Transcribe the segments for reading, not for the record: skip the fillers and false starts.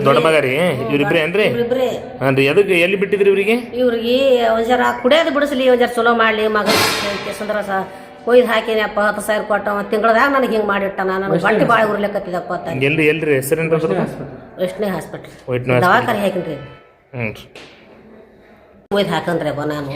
ದೊಡ್ಡ ಮಗ ರೀ ಇವ್ರಿಬ್ರೇ ಏನ್ರಿ? ಹಾಂ ರೀ. ಅದಕ್ಕೆ ಎಲ್ಲಿ ಬಿಟ್ಟಿದ್ರಿ ಇವ್ರಿಗೆ? ಇವ್ರಿಗೆ ಒಂದ್ ಜರ ಕುಡಿಯೋದು ಬಿಡಿಸ್ಲಿ, ಒಂದ್ ಜರ ಚಲೋ ಮಾಡ್ಲಿ ಮಗ ಸಂದ್ರ ಕೊಯ್ದು ಹಾಕಿನಪ್ಪ 10,000 ಕೊಟ್ಟ ತಿಂಗಳದಾಗ ನನಗೆ ಹಿಂಗೆ ಮಾಡಿಟ್ಟ. ನಾನು ಬಟ್ಟೆ ಭಾಳ ಉರ್ಲಿಕ್ಕತ್ತಿದಪ್ಪ ಅಂತ. ಎಲ್ರಿ ಹೆಸರೇನು? ವೈಷ್ಣವಿ ಹಾಸ್ಪಿಟ್ಲ್ ದವಾಖಾನೆ ಹಾಕಿನ್ರಿ. ಒಯ್ದು ಹಾಕಂದ್ರಪ್ಪ ನಾನು.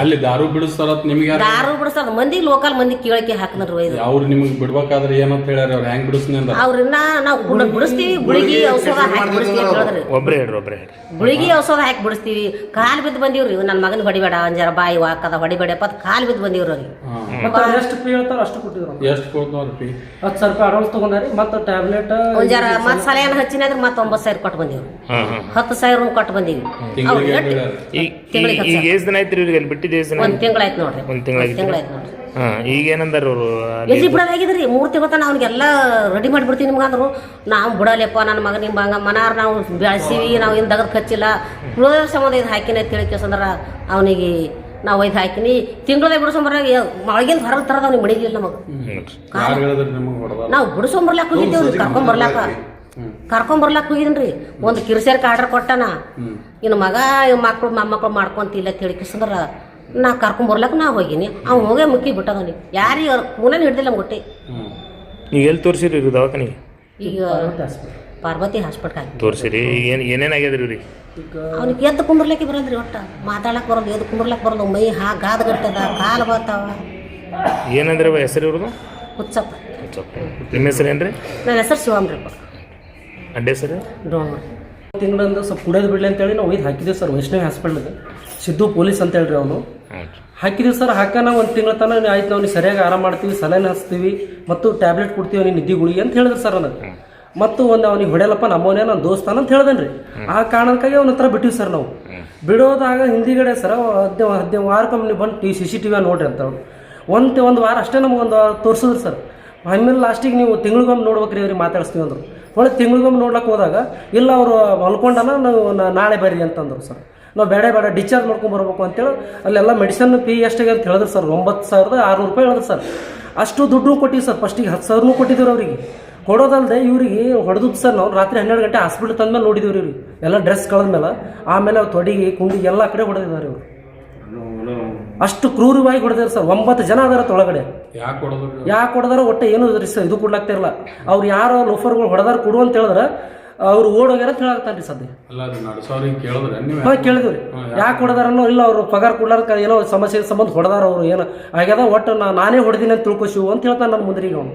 ಅಲ್ಲಿ ದಾರು ಬಿಡಿಸ್ತಾರ ನಿಮಗೆ? ದಾರು ಬಿಡಿಸ್ತಾರ ಮಂದಿ, ಲೋಕಲ್ ಮಂದಿ ಕೇಳಕ್ಕೆ ಹಾಕಂದ್ರಿ ಒಯ್ದು. ಅವ್ರು ನಿಮಗೆ ಬಿಡ್ಬೇಕಾದ್ರೆ ಏನಂತ ಹೇಳ್ಯಾರ? ಅವ್ರು ಹೆಂಗ್ ಬಿಡಿಸ್ನಿ ಅಂತ? ಅವ್ರನ್ನ ನಾವು ಬಿಡಿಸ್ತೀವಿ, ಗುಳಿಗಿ ಔಷಧ ಹಾಕಿ ಬಿಡಿಸ್ತೀವಿ ಅಂತ ಹೇಳಿದ್ರಿ. ಒಬ್ರೇ ಹೇಳ್ರಿ. ಗುಳಿಗಿ ಔಷಧ ಹಾಕಿ ಬಿಡಿಸ್ತೀವಿ. ಕಾಲು ಬಿದ್ದು ಬಂದಿವ್ರಿ. ನನ್ನ ಮಗನ ಹೊಡಿಬೇಡ, ಒಂದ್ ಜರ ಬಾಯಿ ವಾಕದ ಹೊಡಿಬೇಡಪ್ಪ ಅಂತ ಕಾಲು ಬಿದ್ದು ಬಂದಿವ್ರಿ ಅವ್ರಿಗೆ. ಎಷ್ಟು ಫೀ ಹೇಳ್ತಾರ ಅಷ್ಟು ಕೊಟ್ಟಿದ್ರು. ಎಷ್ಟು ಕೊಡ್ತಾರ ಫೀ? 10,000 ರೂಪಾಯಿ ಅಡ್ವಾನ್ಸ್ ತಗೊಂಡಾರಿ. ಮತ್ತೆ ಟ್ಯಾಬ್ಲೆಟ್ ಒಂದ್ ಜರ ಮತ್ ಸಲಹೆನ ಹಚ್ಚಿನಾದ್ರೆ ಮತ್ತೆ 9,000 ಕೊಟ್ಟು ಬಂದಿವ್ರಿ. 10,000 ಕೊಟ್ಟು ಬಂದೀವಿ. ಈಗ ಎಷ್ಟು ದಿನ ಆಯ್ತು ಇವ್ರಿಗೆ ಅಲ್ಲಿ ಬಿಟ್ಟಿದ್ದು? ಒಂದ್ ತಿಂಗಳಾಯ್ತು ನೋಡ್ರಿ. ಒಂದ್ ತಿಂಗಳಾಯ್ತು ನೋಡ್ರಿ. ಈಗ ಏನಂದಾರ ಅವರು? ಎಲ್ಲಿ ಬಿಡೋದಾಗಿದ್ರಿ 3 ತಿಂಗಳ ಅವ್ನಿಗೆಲ್ಲ ರೆಡಿ ಮಾಡಿಬಿಡ್ತೀವಿ ನಿಮ್ಗೆ ಅಂದ್ರು. ನಾವು ಬಿಡಲ್ಲಪ್ಪ ನನ್ನ ಮಗ ನಿಮ್ಮ ಹಂಗ ಮನಾರ್ ನಾವು ಬೆಳೆಸೀವಿ, ನಾವು ಏನು ದಗದ್ ಕಚ್ಚಿಲ್ಲ, ಉಳಿದ ಸಂಬಂಧ ಇದು ಹಾಕಿನ ತಿಳಿಕೆಸಂದ್ರ ಅವನಿಗೆ ನಾವು ಒಯ್ದು ಹಾಕಿನಿ. ತಿಂಗಳದಾಗ ಬಿಡಿಸೋಂಬರ ಒಳಗಿಂದ ಹೊರಗೆ ತರದ ಅವ್ನಿಗೆ ಮಡಿಲಿಲ್ಲ ನಮಗೆ. ನಾವು ಬಿಡಿಸೋಂಬರ್ಲಾಕ ಹೋಗಿದ್ದೇವ್ರಿ, ಕರ್ಕೊಂಬರ್ಲಾಕ ಹೋಗಿದ್ರಿ. ಒಂದು ಕಿರ್ಸೇರ್ಕ ಆರ್ಡರ್ ಕೊಟ್ಟನ. ಇನ್ನು ಮಗ ಮಕ್ಕಳು ಮೊಮ್ಮಕ್ಕಳು ಮಾಡ್ಕೊಂತಿಲ್ಲ ತಿಳಿಕೆಸಂದ್ರ ನಾ ಕರ್ಕೊಂಬರ್ಲಾಕ ನಾ ಹೋಗಿನಿ. ಅವ್ನು ಹೋಗೇ ಮುಕ್ಕಿ ಬಿಟ್ಟದವನಿಗೆ. ಯಾರಿಗೆ ಕೂನ ಹಿಡ್ದಿಲ್ಲ ಮುಟ್ಟಿ. ಈಗ ಎಲ್ಲಿ ತೋರಿಸಿರಿ ದವಾಖಾನಿಗೆ? ಈಗ ಪಾರ್ವತಿ ಹಾಸ್ಪಿಟಲ್ ತೋರಿಸಿರಿ. ಏನೇನಾಗ್ಯದ್ರಿ ಇವ್ರಿಗೆ? ಅವ್ನಿಗೆ ಎದ್ದು ಕುಂಡ್ರಲಿಕ್ಕೆ ಬರಲ್ರಿ, ಒಟ್ಟ ಮಾತಾಡಕ್ ಬರೋದು, ಎದ್ದು ಕುಂಡ್ರಲಕ್ಕೆ ಬರೋದು. ಮೈ ಗಾದಗಟ್ಟದ, ಕಾಲು ಬರ್ತಾವ. ಏನಂದ್ರೆ ಹೆಸರು ಇವ್ರದ್ದು? ಹುಚ್ಚಪ್ಪ. ನಿಮ್ಮ ಹೆಸರು ಏನ್ರಿ? ನನ್ನ ಹೆಸರು ಶಿವಾಮ್ರಿಪ್ಪ. ಅಡ್ಡ ಹೆಸರು? ತಿಂಗಳಿಂದ ಸ್ವಲ್ಪ ಕುಡಿಯೋದು ಬಿಡಲಿ ಅಂತೇಳಿ ನಾವು ಒಯ್ದು ಹಾಕಿದ್ದೀವಿ ಸರ್ ವೈಷ್ಣವಿ ಹಾಸ್ಪಿಟಲ್ಗೆ. ಸಿದ್ದು ಪೊಲೀಸ್ ಅಂತ ಹೇಳ್ರಿ ಅವನು. ಹಾಕಿದೀವಿ ಸರ್. ಹಾಕೋಣ ಒಂದು ತಿಂಗಳ ತನಕ ಆಯ್ತು, ನಾವು ಸರಿಯಾಗಿ ಆರಾಮ ಮಾಡ್ತೀವಿ, ಸಲಹೆ ಹಚ್ತೀವಿ ಮತ್ತು ಟ್ಯಾಬ್ಲೆಟ್ ಕೊಡ್ತೀವಿ ಅವ್ನಿಗೆ ನಿದ್ದೆ ಗುಳಿಗೆ ಅಂತ ಹೇಳಿದ್ರು ಸರ್ ನನಗೆ. ಮತ್ತು ಒಂದು ಅವ್ನಿಗೆ ಹೊಡೆಯಲ್ಲಪ್ಪ ನಮ್ಮವನೇ ನನ್ನ ದೋಸ್ತಾನ ಅಂತ ಹೇಳ್ದೇನ್ರಿ. ಆ ಕಾರಣಕ್ಕಾಗಿ ಅವನ ಹತ್ರ ಬಿಟ್ಟಿವಿ ಸರ್ ನಾವು. ಬಿಡೋದಾಗ ಹಿಂದಿಗಡೆ ಸರ್ 15 ವಾರಕ್ಕೊಮ್ಮೆ ನೀವು ಬಂದು CCTV ನೋಡ್ರಿ ಅಂತ ಒಂದು ವಾರ ಅಷ್ಟೇ ನಮಗೊಂದು ತೋರಿಸಿದ್ರು ಸರ್. ಆಮೇಲೆ ಲಾಸ್ಟಿಗೆ ನೀವು ತಿಂಗಳಿಗೊಮ್ಮೆ ನೋಡ್ಬೇಕ್ರಿ ಅವ್ರಿಗೆ ಮಾತಾಡಿಸ್ತೀವಿ ಅಂದರು. ಒಳ್ಳೆ ತಿಂಗಳಿಗೊಮ್ಮೆ ನೋಡ್ಲಿಕ್ಕೆ ಹೋದಾಗ ಇಲ್ಲ ಅವರು ಮಲ್ಕೊಂಡನ, ನಾವು ನಾಳೆ ಬರ್ರಿ ಅಂತಂದ್ರು ಸರ್. ನಾವು ಬೇಡ ಡಿಸ್ಚಾರ್ಜ್ ಮಾಡ್ಕೊಂಡು ಬರ್ಬೇಕು ಅಂತೇಳಿ ಅಲ್ಲೆಲ್ಲ ಮೆಡಿಸನ್ ಫೀ ಎಷ್ಟಾಗಿ ಅಂತ ಹೇಳಿದ್ರು ಸರ್. 9,600 ರೂಪಾಯಿ ಹೇಳಿದ್ರು ಸರ್. ಅಷ್ಟು ದುಡ್ಡು ಕೊಟ್ಟಿವಿ ಸರ್. ಫಸ್ಟಿಗೆ 10,000 ಕೊಟ್ಟಿದ್ದೀವಿ ಅವರಿಗೆ. ಕೊಡೋದಲ್ಲದೆ ಇವ್ರಿಗೆ ಹೊಡೆದು ಸರ್ ನಾವು ರಾತ್ರಿ 12 ಗಂಟೆ ಹಾಸ್ಪಿಟ್ಲ್ ತಂದ್ಮೇಲೆ ನೋಡಿದೀವಿ ಇವ್ರಿಗೆ ಎಲ್ಲ ಡ್ರೆಸ್ ಕಳೆದ್ಮೇಲೆ. ಆಮೇಲೆ ತೊಡಿಗೆ ಕುಂಡಿಗೆ ಎಲ್ಲ ಕಡೆ ಹೊಡೆದಿದ್ದಾರೆ ಇವರು. ಅಷ್ಟು ಕ್ರೂರವಾಗಿ ಹೊಡೆದಾರೆ ಸರ್. 9 ಜನ ಅದಾರ ಒಳಗಡೆ. ಯಾಕೆ ಹೊಡೆದಾರ ಒಟ್ಟೆ ಏನು ಇದು ಕೊಡ್ಲಾಗ್ತಿರಲ್ಲ. ಅವ್ರು ಯಾರೋ ಲೋಫರ್ಗಳು ಹೊಡೆದಾರ ಕೊಡು ಅಂತ ಹೇಳಿದ್ರೆ ಅವ್ರು ಓಡೋಗ್ಯಾರ ಅಂತ ಹೇಳಾಗ್ತಾನ್ರಿ ಸದ್ಯ. ಕೇಳಿದ್ರಿ ಯಾಕೆ ಹೊಡೆದಾರನ್ನೋ. ಇಲ್ಲ ಅವ್ರು ಪಗಾರ ಕೊಡ್ಲಾರ ಏನೋ ಸಮಸ್ಯೆ ಸಂಬಂಧ ಹೊಡೆದಾರ ಅವ್ರು, ಏನೋ ಆಗ್ಯದ ಒಟ್ಟು ನಾನೇ ಹೊಡೆದಿನಿ ಅಂತ ತಿಳ್ಕೊಶಿವು ಅಂತ ಹೇಳ್ತಾನೆ ನನ್ನ ಮುಂದ್ರಿಗೆ ಅವನು.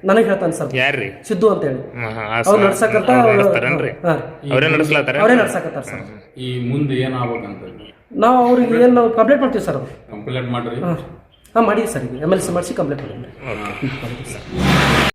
ನನಗೆ ಹೇಳ್ತಾನೆ ಸರ್. ಯಾರ್ರಿ? ಸಿದ್ದು ಅಂತ ಹೇಳಿ. ಅವ್ರು ನಡ್ಸಕಂತ ಅವರೇ ನಡ್ಸಕತ್ತಾರ ಸರ್. ಈ ಮುಂದೆ ಏನಾಗಬೇಕಂತ ನಾವು ಅವ್ರಿಗೆ ಏನು ಕಂಪ್ಲೇಂಟ್ ಮಾಡ್ತೀವಿ ಸರ್. ಅದು ಕಂಪ್ಲೇಂಟ್ ಮಾಡ್ರಿ. ಮಾಡಿದ್ವಿ ಸರ್. ಈಗ MLC ಮಾಡಿಸಿ ಕಂಪ್ಲೇಂಟ್ ಮಾಡಿದ್ವಿ ಸರ್.